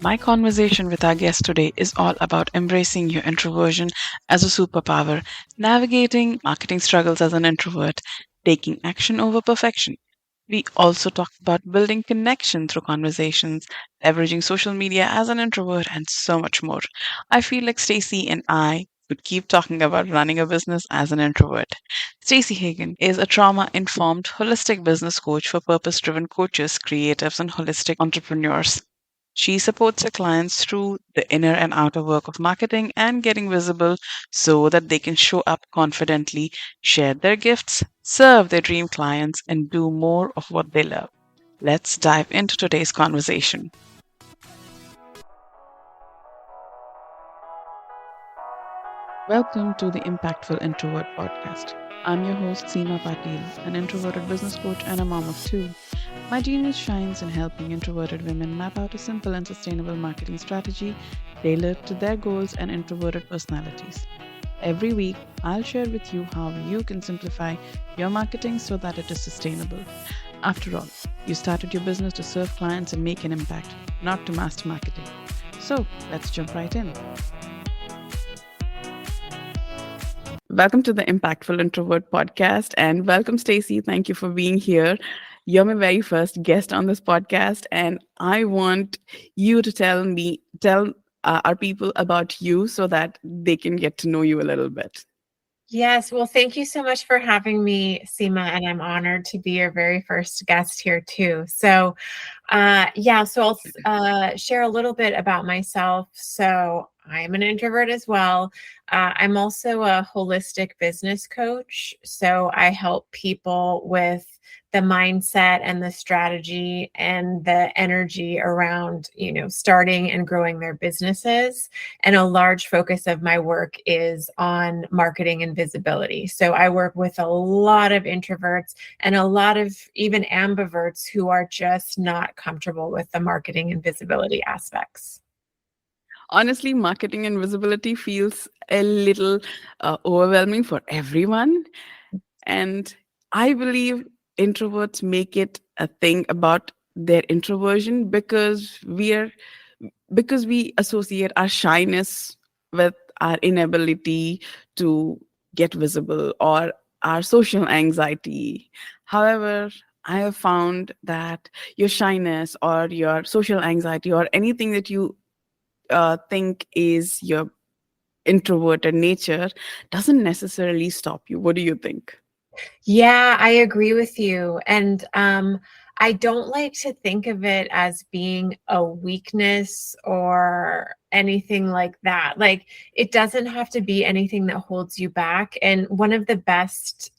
My conversation with our guest today is all about embracing your introversion as a superpower, navigating marketing struggles as an introvert, taking action over perfection. We also talk about building connection through conversations, leveraging social media as an introvert, and so much more. I feel like Stacey and I could keep talking about running a business as an introvert. Stacey Hagen is a trauma informed holistic business coach for purpose driven coaches, creatives, and holistic entrepreneurs. She supports her clients through the inner and outer work of marketing and getting visible so that they can show up confidently, share their gifts, serve their dream clients, and do more of what they love. Let's dive into today's conversation. Welcome to the Impactful Introvert Podcast. I'm your host, Seema Pateel, an introverted business coach and a mom of two. My genius shines in helping introverted women map out a simple and sustainable marketing strategy tailored to their goals and introverted personalities. Every week, I'll share with you how you can simplify your marketing so that it is sustainable. After all, you started your business to serve clients and make an impact, not to master marketing. So let's jump right in. Welcome to the Impactful Introvert Podcast, and welcome, Stacey. Thank you for being here. You're my very first guest on this podcast, and I want you to tell our people about you so that they can get to know you a little bit. Yes, well, thank you so much for having me, Seema, and I'm honored to be your very first guest here too. So I'll share a little bit about myself. So I'm an introvert as well. I'm also a holistic business coach. So I help people with the mindset and the strategy and the energy around, starting and growing their businesses. And a large focus of my work is on marketing and visibility. So I work with a lot of introverts and a lot of even ambiverts who are just not comfortable with the marketing and visibility aspects. Honestly, marketing and visibility feels a little overwhelming for everyone. And I believe introverts make it a thing about their introversion because we associate our shyness with our inability to get visible or our social anxiety. However, I have found that your shyness or your social anxiety or anything that you think is your introverted nature doesn't necessarily stop you. What do you think? Yeah, I agree with you. And I don't like to think of it as being a weakness or anything like that. Like, it doesn't have to be anything that holds you back. And one of the best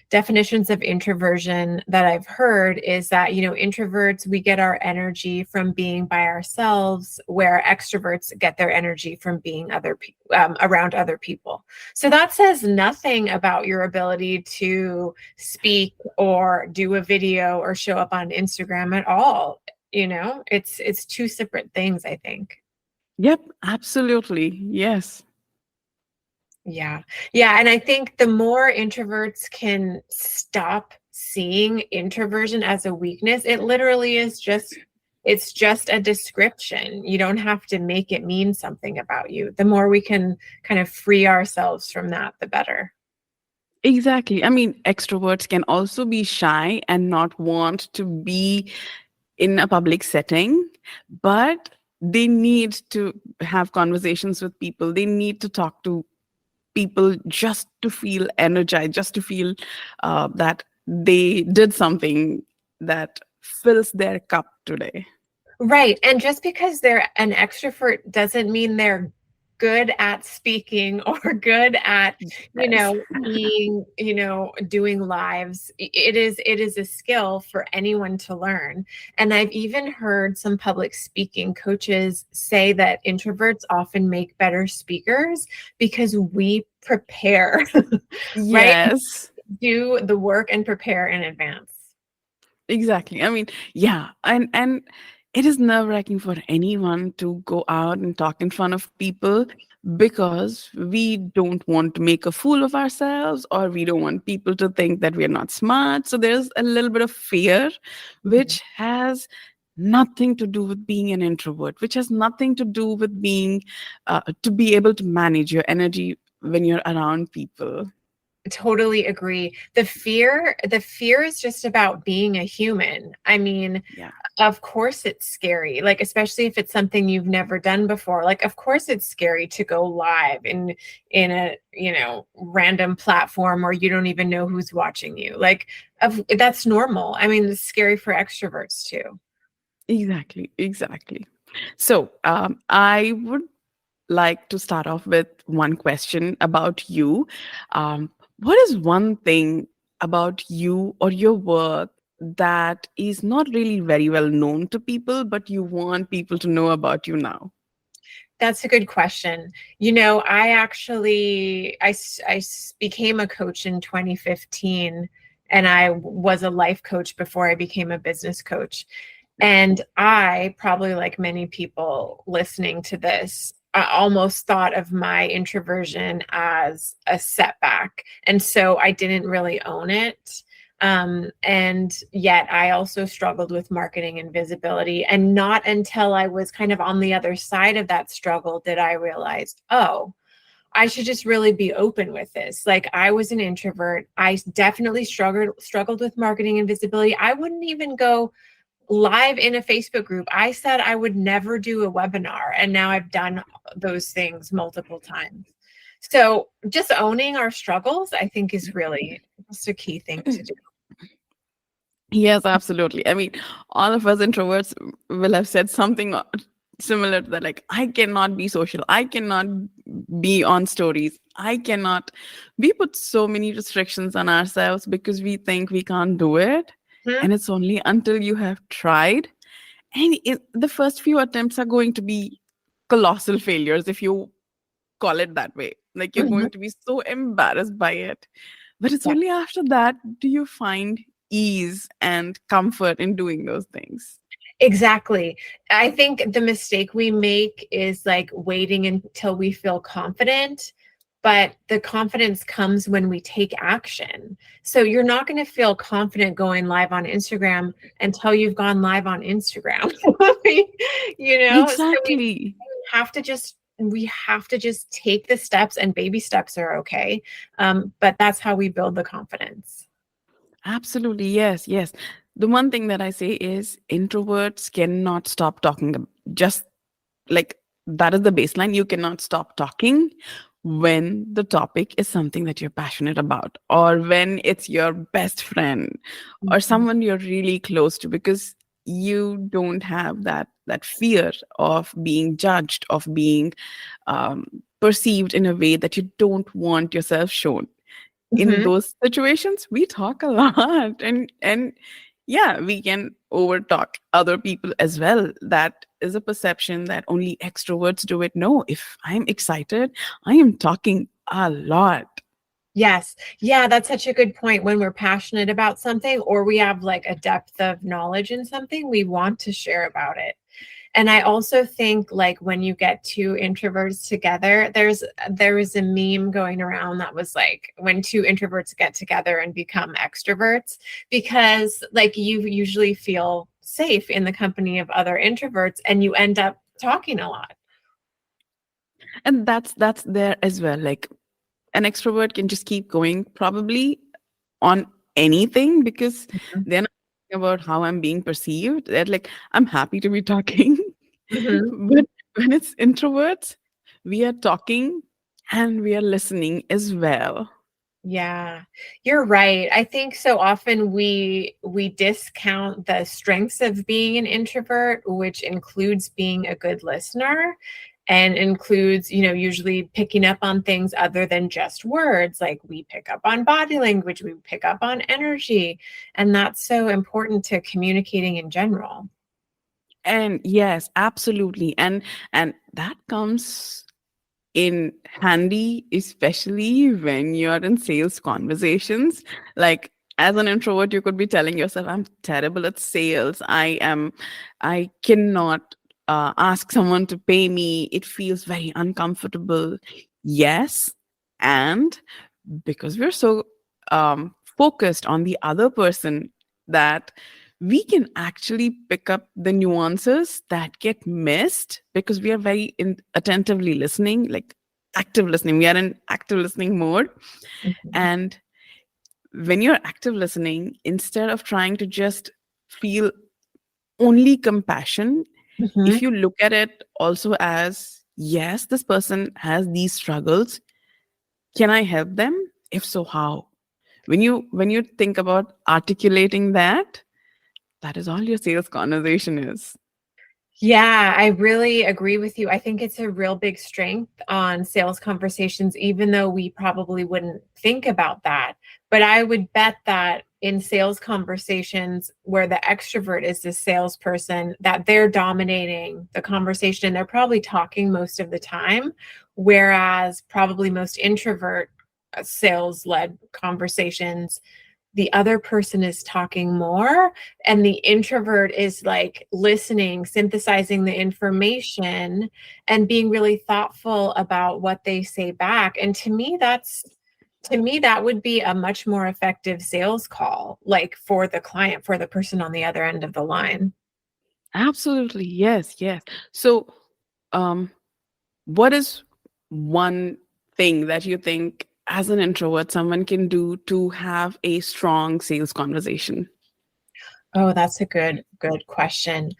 definitions of introversion that I've heard is that, introverts, we get our energy from being by ourselves, where extroverts get their energy from being around other people. So that says nothing about your ability to speak or do a video or show up on Instagram at all. It's two separate things, I think. Yep, absolutely. Yes. Yeah. Yeah. And I think the more introverts can stop seeing introversion as a weakness, it literally is it's just a description. You don't have to make it mean something about you. The more we can kind of free ourselves from that, the better. Exactly. I mean, extroverts can also be shy and not want to be in a public setting, but they need to have conversations with people. They need to talk to people just to feel energized, just to feel that they did something that fills their cup today. Right. And just because they're an extrovert doesn't mean they're good at speaking or good at, Yes. being, doing lives. It is a skill for anyone to learn. And I've even heard some public speaking coaches say that introverts often make better speakers because we prepare, right? Yes. Do the work and prepare in advance. Exactly. I mean, yeah, and it is nerve-wracking for anyone to go out and talk in front of people because we don't want to make a fool of ourselves or we don't want people to think that we're not smart. So there's a little bit of fear Mhm. which has nothing to do with being an introvert, which has nothing to do with being to be able to manage your energy when you're around people. Totally agree. The fear is just about being a human. I mean, Yeah. of course it's scary. Like, especially if it's something you've never done before. Like, of course it's scary to go live in a, random platform where you don't even know who's watching you. Like, that's normal. I mean, it's scary for extroverts too. Exactly, exactly. So, I would like to start off with one question about you. What is one thing about you or your work that is not really very well known to people, but you want people to know about you now? That's a good question. I actually became a coach in 2015, and I was a life coach before I became a business coach. And I, probably like many people listening to this, I almost thought of my introversion as a setback. And so I didn't really own it. And yet I also struggled with marketing and visibility. And not until I was kind of on the other side of that struggle did I realize, oh, I should just really be open with this. Like, I was an introvert. I definitely struggled with marketing and visibility. I wouldn't even go live in a Facebook group. I said I would never do a webinar, and now I've done those things multiple times. So just owning our struggles, I think, is really just a key thing to do. Yes, absolutely. I mean, all of us introverts will have said something similar to that. Like, I cannot be social. I cannot be on stories. I cannot. We put so many restrictions on ourselves because we think we can't do it. Mhm. And it's only until you have tried. And the first few attempts are going to be colossal failures, if you call it that way. Like, you're Mhm. going to be so embarrassed by it. But it's Yeah. only after that do you find ease and comfort in doing those things. Exactly. I think the mistake we make is like waiting until we feel confident, but the confidence comes when we take action. So you're not going to feel confident going live on Instagram until you've gone live on Instagram. So we Exactly. have to just take the steps, and baby steps are okay. But that's how we build the confidence. Absolutely. Yes. Yes. The one thing that I say is introverts cannot stop talking. Just like that is the baseline. You cannot stop talking when the topic is something that you're passionate about, or when it's your best friend or Mhm. someone you're really close to, because you don't have that fear of being judged, of being perceived in a way that you don't want yourself shown. In Mhm. those situations we talk a lot, and yeah, we can over talk other people as well. That is a perception that only extroverts do it. No, if I'm excited, I am talking a lot. Yes. Yeah, that's such a good point. When we're passionate about something, or we have like a depth of knowledge in something, we want to share about it. And I also think, like, when you get two introverts together, there was a meme going around that was like, when two introverts get together and become extroverts, because like you usually feel safe in the company of other introverts and you end up talking a lot. And that's there as well. Like, an extrovert can just keep going probably on anything, because they're not thinking about how I'm being perceived. They're like, I'm happy to be talking. Mhm. But when it's introverts, we are talking and we are listening as well. Yeah, you're right. I think so often we discount the strengths of being an introvert, which includes being a good listener and includes, usually picking up on things other than just words. Like, we pick up on body language, we pick up on energy, and that's so important to communicating in general. And yes, absolutely. And that comes in handy, especially when you're in sales conversations. Like, as an introvert, you could be telling yourself, I'm terrible at sales. I cannot ask someone to pay me. It feels very uncomfortable. Yes. And because we're so focused on the other person, that we can actually pick up the nuances that get missed because we are very attentively listening, like active listening. We are in active listening mode. Mhm. And when you're active listening, instead of trying to just feel only compassion, Mhm. if you look at it also as, yes, this person has these struggles, can I help them? If so, how? When you think about articulating that, that is all your sales conversation is. Yeah, I really agree with you. I think it's a real big strength on sales conversations, even though we probably wouldn't think about that. But I would bet that in sales conversations where the extrovert is the salesperson, that they're dominating the conversation. They're probably talking most of the time, whereas probably most introvert sales led conversations, the other person is talking more and the introvert is like listening, synthesizing the information and being really thoughtful about what they say back. And to me that would be a much more effective sales call, like for the client, for the person on the other end of the line. Absolutely. Yes, yes. So, um, what is one thing that you think as an introvert someone can do to have a strong sales conversation? Oh, that's a good question.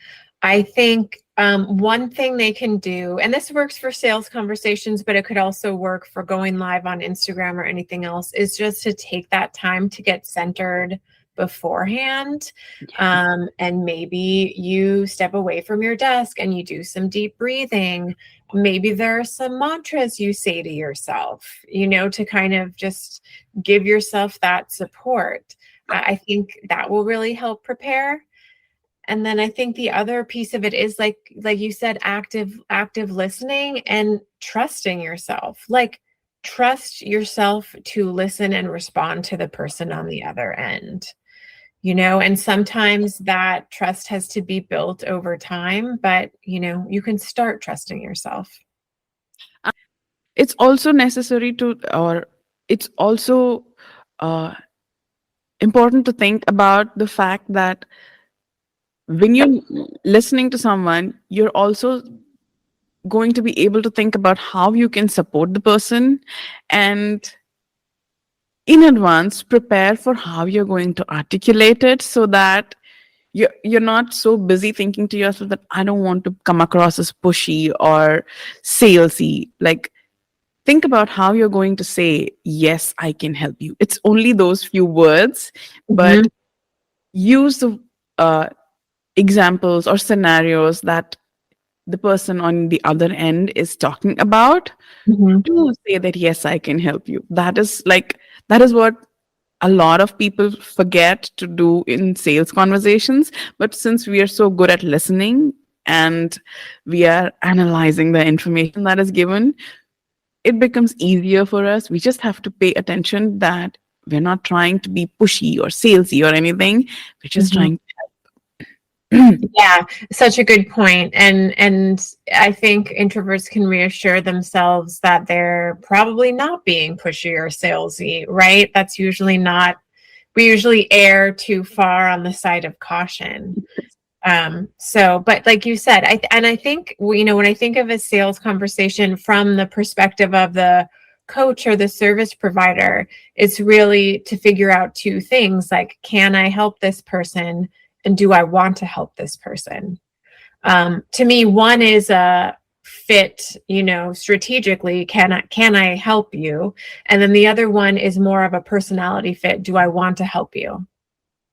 I think one thing they can do, and this works for sales conversations, but it could also work for going live on Instagram or anything else, is just to take that time to get centered beforehand. And maybe you step away from your desk and you do some deep breathing. Maybe there are some mantras you say to yourself, to kind of just give yourself that support. I think that will really help prepare. And then I think the other piece of it is like you said, active listening and trusting yourself. Like trust yourself to listen and respond to the person on the other end. And sometimes that trust has to be built over time, but you can start trusting yourself. It's also necessary to, or it's also uh, important to think about the fact that when you're listening to someone, you're also going to be able to think about how you can support the person, and in advance prepare for how you're going to articulate it, so that you're not so busy thinking to yourself that I don't want to come across as pushy or salesy. Like, think about how you're going to say, yes, I can help you. It's only those few words, but Mhm. use the uh, examples or scenarios that the person on the other end is talking about Mhm. to say that, yes, I can help you. That is what a lot of people forget to do in sales conversations. But since we are so good at listening and we are analyzing the information that is given, it becomes easier for us. We just have to pay attention that we're not trying to be pushy or salesy or anything. We're just Mhm. trying. Yeah, such a good point. And I think introverts can reassure themselves that they're probably not being pushy or salesy, right? That's usually not, we usually err too far on the side of caution. So, but like you said, I think, when I think of a sales conversation from the perspective of the coach or the service provider, it's really to figure out two things, like, can I help this person? And do I want to help this person? To me, one is a fit, strategically, can I help you? And then the other one is more of a personality fit. Do I want to help you?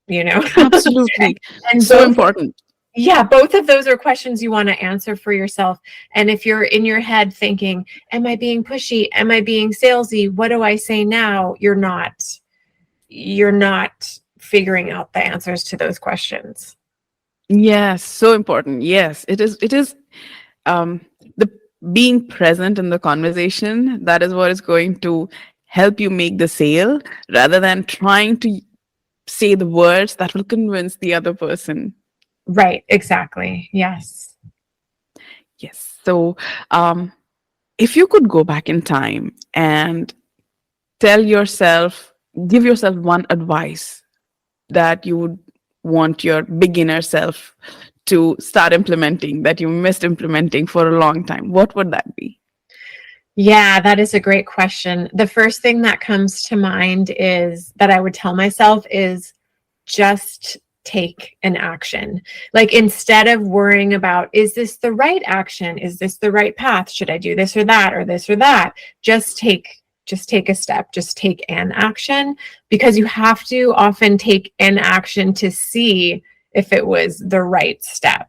You know? Absolutely. And So both important. yeah, both of those are questions you want to answer for yourself. And if you're in your head thinking, am I being pushy? Am I being salesy? What do I say now? You're not figuring out the answers to those questions. Yes, so important. Yes, it is um the being present in the conversation, that is what is going to help you make the sale, rather than trying to say the words that will convince the other person. Right, exactly. Yes. Yes. So, um, if you could go back in time and tell yourself, give yourself one advice that you would want your beginner self to start implementing that you missed implementing for a long time, what would that be? Yeah, that is a great question. The first thing that comes to mind is that I would tell myself is just take an action. Like instead of worrying about, is this the right action? Is this the right path? Should I do this or that or this or that? Just take a step, just take an action, because you have to often take an action to see if it was the right step.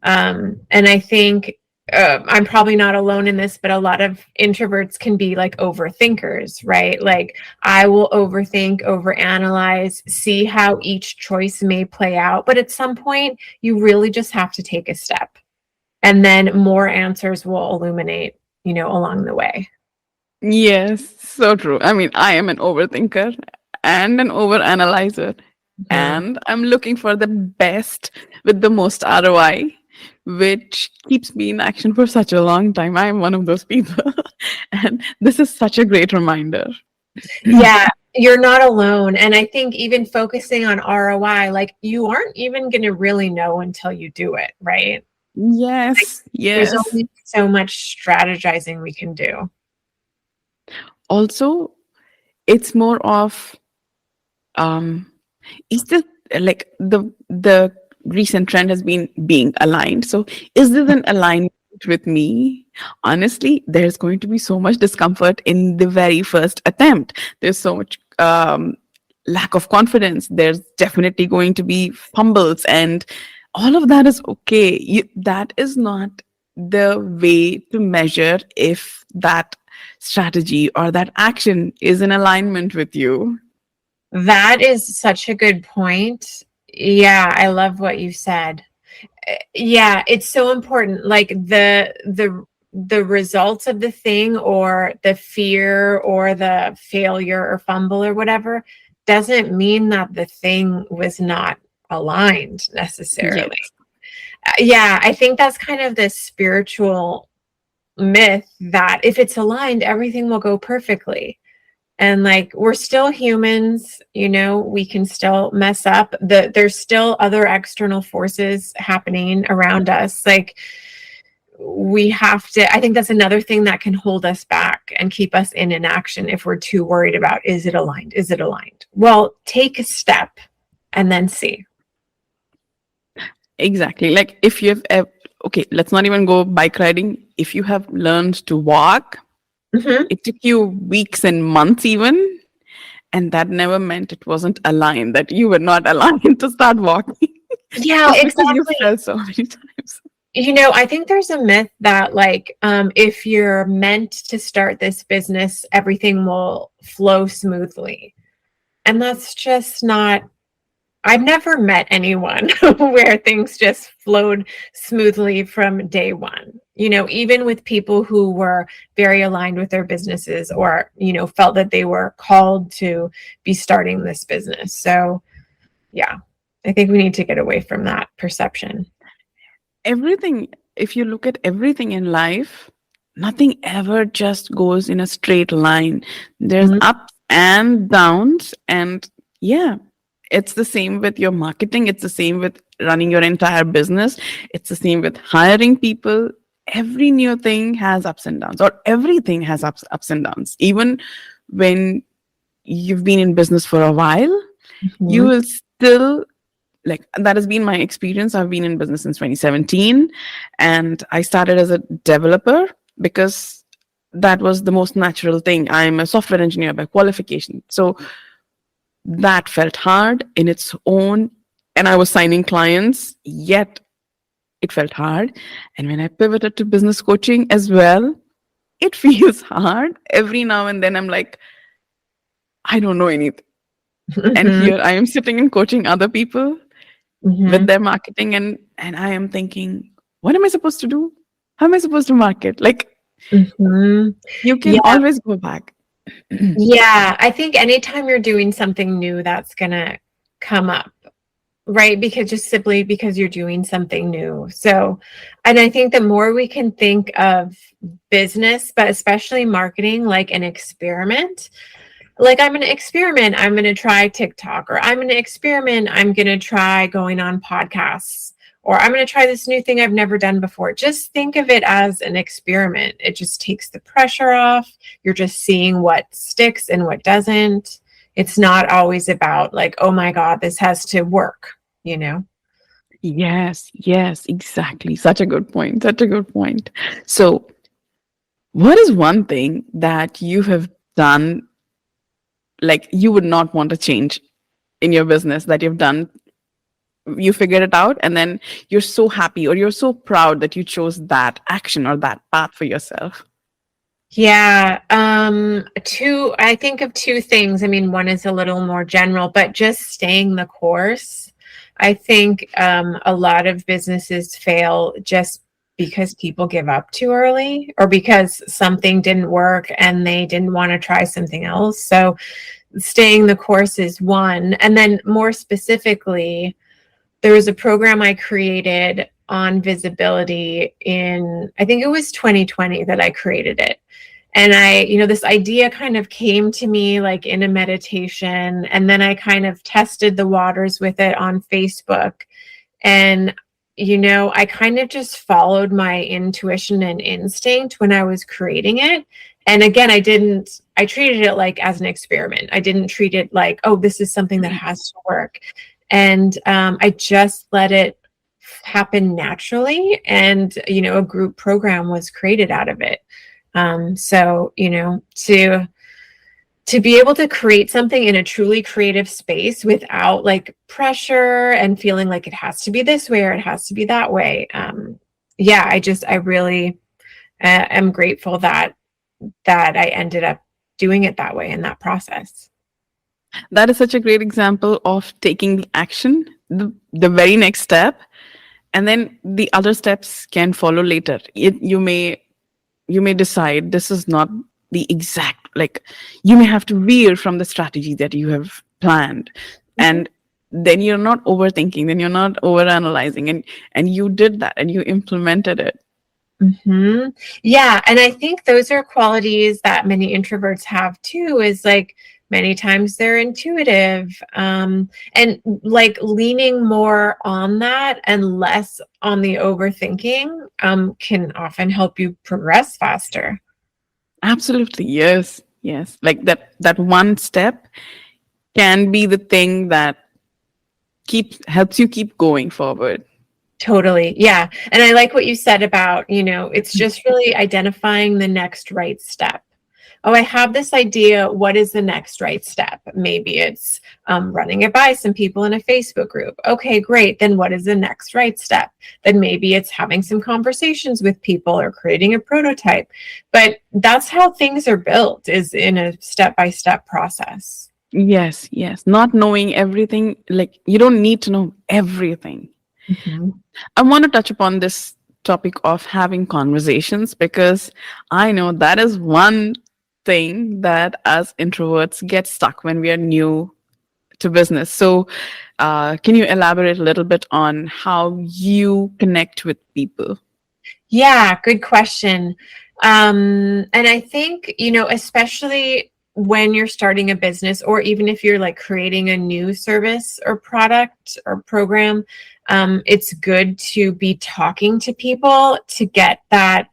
And I think I'm probably not alone in this, but a lot of introverts can be like overthinkers, right? Like I will overthink, overanalyze, see how each choice may play out. But at some point, you really just have to take a step, and then more answers will illuminate, along the way. Yes, so true. I mean, I am an overthinker and an overanalyzer, Mhm. and I'm looking for the best with the most ROI, which keeps me in action for such a long time. I am one of those people. And this is such a great reminder. Yeah, you're not alone. And I think even focusing on ROI, like you aren't even going to really know until you do it, right? Yes, There's yes. only so much strategizing we can do. Also, it's more of um is this like the recent trend has been being aligned. So is this an alignment with me? Honestly, there's going to be so much discomfort in the very first attempt. There's so much lack of confidence. There's definitely going to be fumbles, and all of that is okay. That is not the way to measure if that strategy or that action is in alignment with you. That is such a good point. Yeah, I love what you said. Yeah, it's so important. Like the results of the thing or the fear or the failure or fumble or whatever doesn't mean that the thing was not aligned necessarily. Yes. Yeah, I think that's kind of this spiritual myth that if it's aligned, everything will go perfectly. And like we're still humans, we can still mess up. There's still other external forces happening around us. Like we have to, I think that's another thing that can hold us back and keep us in inaction if we're too worried about, is it aligned? Is it aligned? Well, take a step and then see. Exactly. Like if you have, okay, let's not even go bike riding. If you have learned to walk, Mhm. it took you weeks and months even, and that never meant it wasn't aligned, that you were not aligned to start walking. Yeah, It's because you exactly. fell so many times. I think there's a myth that like if you're meant to start this business, everything will flow smoothly. And that's just not, I've never met anyone where things just flowed smoothly from day one. Even with people who were very aligned with their businesses or, felt that they were called to be starting this business. So, yeah, I think we need to get away from that perception. Everything, if you look at everything in life, nothing ever just goes in a straight line. There's Mhm. ups and downs. And yeah, it's the same with your marketing. It's the same with running your entire business. It's the same with hiring people. Every new thing has ups and downs, or everything has ups and downs. Even when you've been in business for a while, you Mhm. will still, like, that has been my experience. I've been in business since 2017, and I started as a developer because that was the most natural thing. I'm a software engineer by qualification, so that felt hard in its own, and I was signing clients, yet it felt hard. And when I pivoted to business coaching as well, it feels hard. Every now and then I'm like, I don't know anything, and Mhm. here I am sitting and coaching other people with Mhm. their marketing, and I am thinking, what am I supposed to do? How am I supposed to market? Like, Mhm. you can Yeah. always go back. Yeah. I think anytime you're doing something new, that's going to come up, right? Because just simply because you're doing something new. So, and I think the more we can think of business, but especially marketing, like an experiment, like I'm going to experiment, I'm going to try TikTok, or I'm going to experiment, I'm going to try going on podcasts, or I'm going to try this new thing I've never done before. Just think of it as an experiment. It just takes the pressure off. You're just seeing what sticks and what doesn't. It's not always about like, oh my God, this has to work, you know? Yes, yes, exactly. Such a good point. Such a good point. So, what is one thing that you have done, like you would not want to change in your business that you've done? You figured it out, and then you're so happy or you're so proud that you chose that action or that path for yourself. Yeah, I think of two things. I mean, one is a little more general, but just staying the course. I think a lot of businesses fail just because people give up too early or because something didn't work and they didn't want to try something else. So staying the course is one. And then more specifically, there was a program I created on visibility in, I think it was 2020 that I created it. And this idea kind of came to me like in a meditation. And then I kind of tested the waters with it on Facebook. And, I kind of just followed my intuition and instinct when I was creating it. And again, I treated it like as an experiment. I didn't treat it like, oh, this is something that has to work. And I just let it happen naturally. And, a group program was created out of it. So, to be able to create something in a truly creative space without like pressure and feeling like it has to be this way or it has to be that way. I really am grateful that I ended up doing it that way in that process. That is such a great example of taking the action, the very next step, and then the other steps can follow later. You may decide this is not the exact, like you may have to veer from the strategy that you have planned, and then you're not overthinking, then you're not overanalyzing, and you did that and you implemented it. Mm-hmm. Yeah. And I think those are qualities that many introverts have too, is like many times they're intuitive, and like leaning more on that and less on the overthinking can often help you progress faster. Absolutely, yes, yes. Like that one step can be the thing that helps you keep going forward. Totally. Yeah. And I like what you said about, it's just really identifying the next right step. Oh, I have this idea. What is the next right step? Maybe it's running it by some people in a Facebook group. Okay, great. Then what is the next right step? Then maybe it's having some conversations with people or creating a prototype. But that's how things are built, is in a step-by-step process. Yes, yes. Not knowing everything, like you don't need to know everything. Mm-hmm. I want to touch upon this topic of having conversations because I know that is one thing that as introverts get stuck when we are new to business. So, can you elaborate a little bit on how you connect with people? Yeah, good question. And I think, especially when you're starting a business, or even if you're like creating a new service or product or program, it's good to be talking to people to get that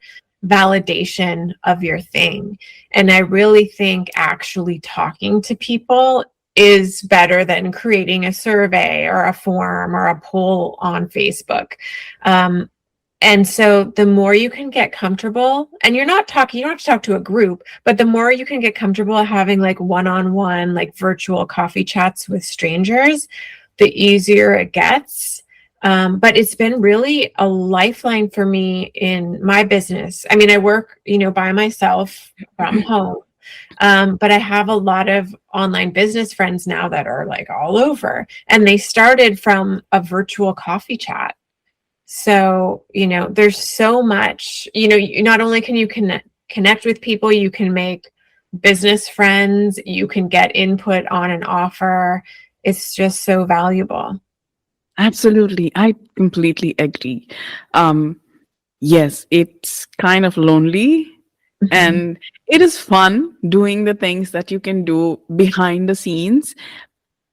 validation of your thing. And I really think actually talking to people is better than creating a survey or a form or a poll on Facebook. And so the more you can get comfortable, and you don't have to talk to a group, but the more you can get comfortable having like one-on-one, like virtual coffee chats with strangers, the easier it gets. But it's been really a lifeline for me in my business. I mean, I work, by myself from home. But I have a lot of online business friends now that are like all over, and they started from a virtual coffee chat. So, there's so much, not only can you connect with people, you can make business friends, you can get input on an offer. It's just so valuable. Absolutely. I completely agree. Yes, it's kind of lonely Mhm. And it is fun doing the things that you can do behind the scenes.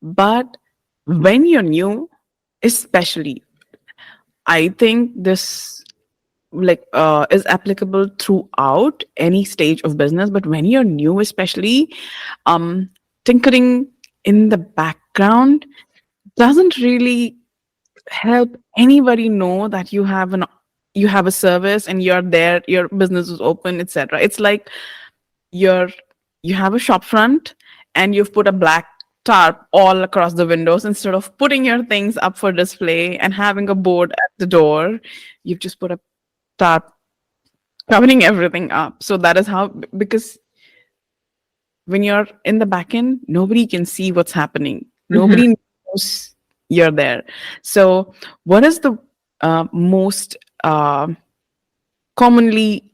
But when you're new, especially, I think this is applicable throughout any stage of business, but when you're new especially, um tinkering in the background doesn't really help anybody know that you have a service and you're there, your business is open, etc. It's like you're you have a shop front and you've put a black tarp all across the windows. Instead of putting your things up for display and having a board at the door, you've just put a tarp covering everything up. So that is how, because when you're in the back end, nobody can see what's happening. Mhm. Nobody knows you're there. So, what is the most commonly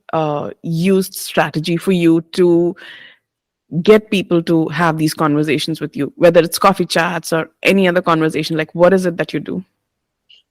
used strategy for you to get people to have these conversations with you, whether it's coffee chats or any other conversation? Like, what is it that you do?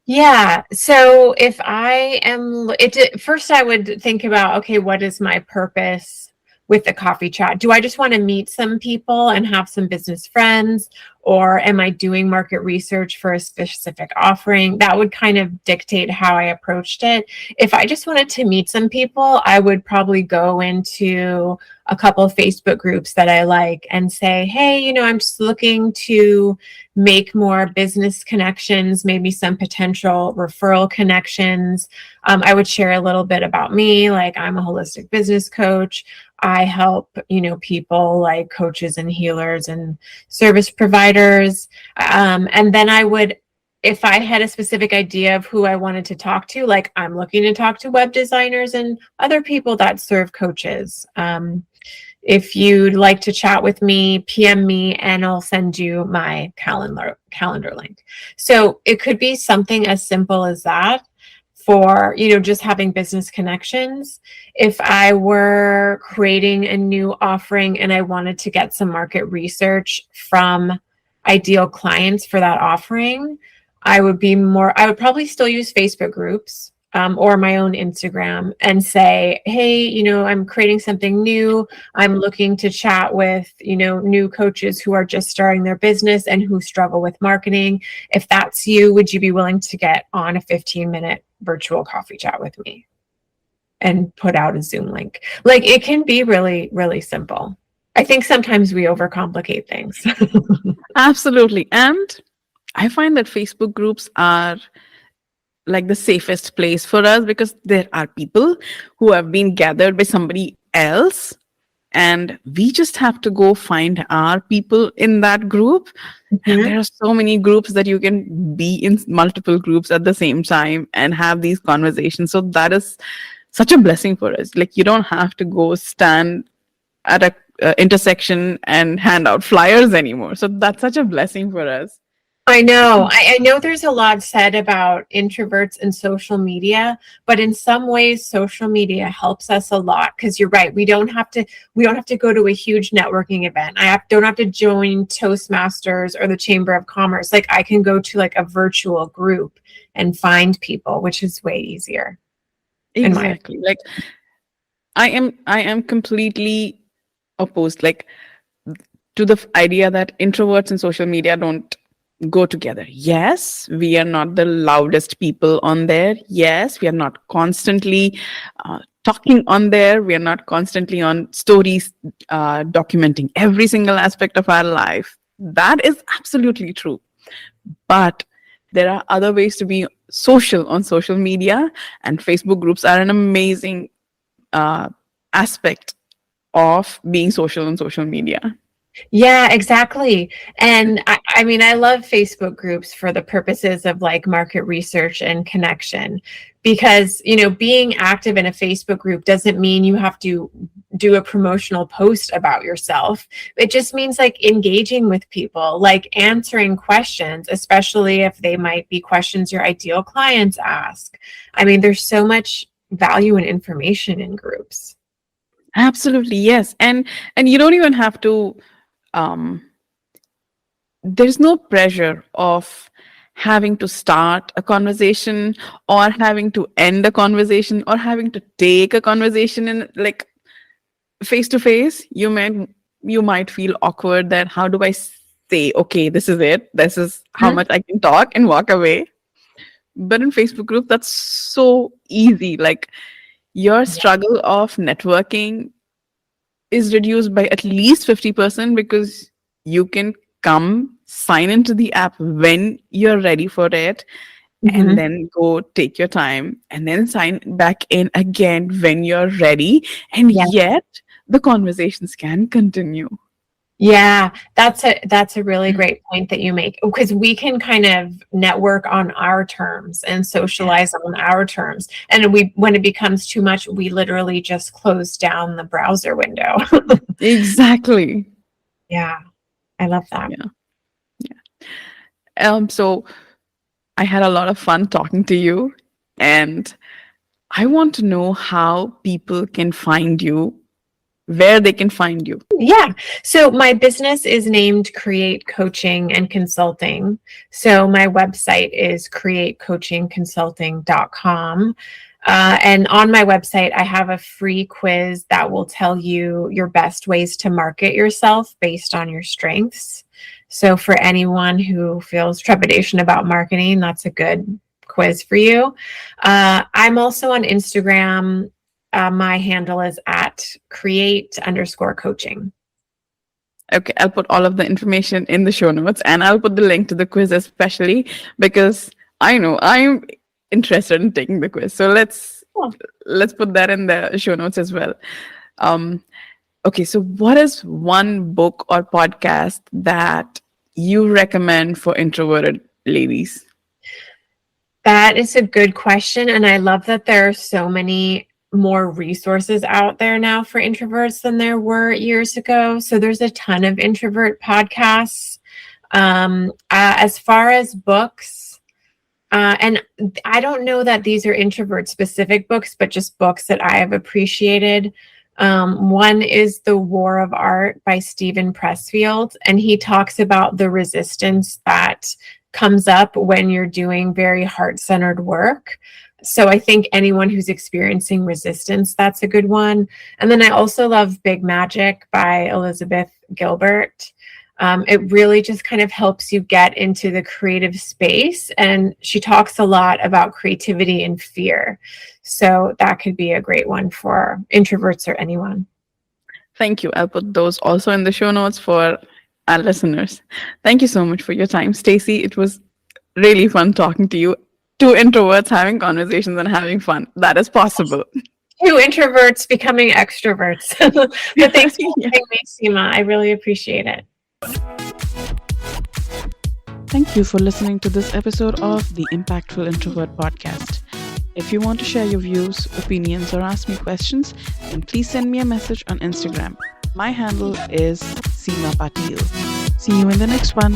Yeah. So if I am, first I would think about, okay, what is my purpose with the coffee chat? Do I just want to meet some people and have some business friends? Or am I doing market research for a specific offering? That would kind of dictate how I approached it. If I just wanted to meet some people, I would probably go into a couple of Facebook groups that I like and say, hey, I'm just looking to make more business connections, maybe some potential referral connections. I would share a little bit about me, like I'm a holistic business coach. I help, people like coaches and healers and service providers. And then I would, if I had a specific idea of who I wanted to talk to, like I'm looking to talk to web designers and other people that serve coaches. If you'd like to chat with me, PM me and I'll send you my calendar link. So it could be something as simple as that for, just having business connections. If I were creating a new offering and I wanted to get some market research from ideal clients for that offering, I would probably still use Facebook groups, or my own Instagram and say, hey, I'm creating something new. I'm looking to chat with, new coaches who are just starting their business and who struggle with marketing. If that's you, would you be willing to get on a 15-minute virtual coffee chat with me and put out a Zoom link? Like it can be really, really simple. I think sometimes we overcomplicate things. Absolutely. And I find that Facebook groups are like the safest place for us because there are people who have been gathered by somebody else, and we just have to go find our people in that group. And Mhm. there are so many groups that you can be in multiple groups at the same time and have these conversations. So that is such a blessing for us. Like you don't have to go stand at a intersection and hand out flyers anymore. So that's such a blessing for us. I know. I know there's a lot said about introverts and social media, but in some ways, social media helps us a lot because you're right. We don't have to go to a huge networking event. Don't have to join Toastmasters or the Chamber of Commerce. Like I can go to like a virtual group and find people, which is way easier in my opinion. Exactly. Like I am completely opposed, like, to the idea that introverts and social media don't go together. Yes, we are not the loudest people on there. Yes, we are not constantly talking on there. We are not constantly on stories documenting every single aspect of our life. That is absolutely true. But there are other ways to be social on social media, and Facebook groups are an amazing uh, aspect of being social on social media. Yeah, exactly. And I mean, I love Facebook groups for the purposes of like market research and connection because, being active in a Facebook group doesn't mean you have to do a promotional post about yourself. It just means like engaging with people, like answering questions, especially if they might be questions your ideal clients ask. I mean, there's so much value and information in groups. Absolutely, yes. And you don't even have to um there's no pressure of having to start a conversation or having to end a conversation or having to take a conversation, and like face to face, you might feel awkward that how do I say, okay, this is it, this is how Mhm. much I can talk and walk away. But in Facebook group, that's so easy. Like your Yeah. struggle of networking is reduced by at least 50% because you can come sign into the app when you're ready for it and Mhm. then go take your time and then sign back in again when you're ready, and Yeah. yet the conversations can continue. Yeah, that's a really great point that you make, because we can kind of network on our terms and socialize Yes, on our terms. And we when it becomes too much, we literally just close down the browser window. exactly. Yeah, I love that. Yeah. So I had a lot of fun talking to you, and I want to know how people can find you, where they can find you. Yeah. So my business is named Create Coaching and Consulting. So my website is createcoachingconsulting.com. And on my website, I have a free quiz that will tell you your best ways to market yourself based on your strengths. So for anyone who feels trepidation about marketing, that's a good quiz for you. I'm also on Instagram. My handle is at create_coaching. Okay, I'll put all of the information in the show notes and I'll put the link to the quiz especially because I know I'm interested in taking the quiz. So Cool. let's put that in the show notes as well. Um okay, so what is one book or podcast that you recommend for introverted ladies? That is a good question. And I love that there are so many more resources out there now for introverts than there were years ago. So there's a ton of introvert podcasts. As far as books, and I don't know that these are introvert specific books, but just books that I have appreciated. One is The War of Art by Stephen Pressfield, and he talks about the resistance that comes up when you're doing very heart-centered work. So I think anyone who's experiencing resistance, that's a good one. And then I also love Big Magic by Elizabeth Gilbert. It really just kind of helps you get into the creative space. And she talks a lot about creativity and fear. So that could be a great one for introverts or anyone. Thank you. I'll put those also in the show notes for our listeners. Thank you so much for your time, Stacey. It was really fun talking to you. Two introverts having conversations and having fun. That is possible. Two introverts becoming extroverts. But thanks for Yeah. having me, Seema. I really appreciate it. Thank you for listening to this episode of the Impactful Introvert Podcast. If you want to share your views, opinions, or ask me questions, then please send me a message on Instagram. My handle is Seema Pateel. See you in the next one.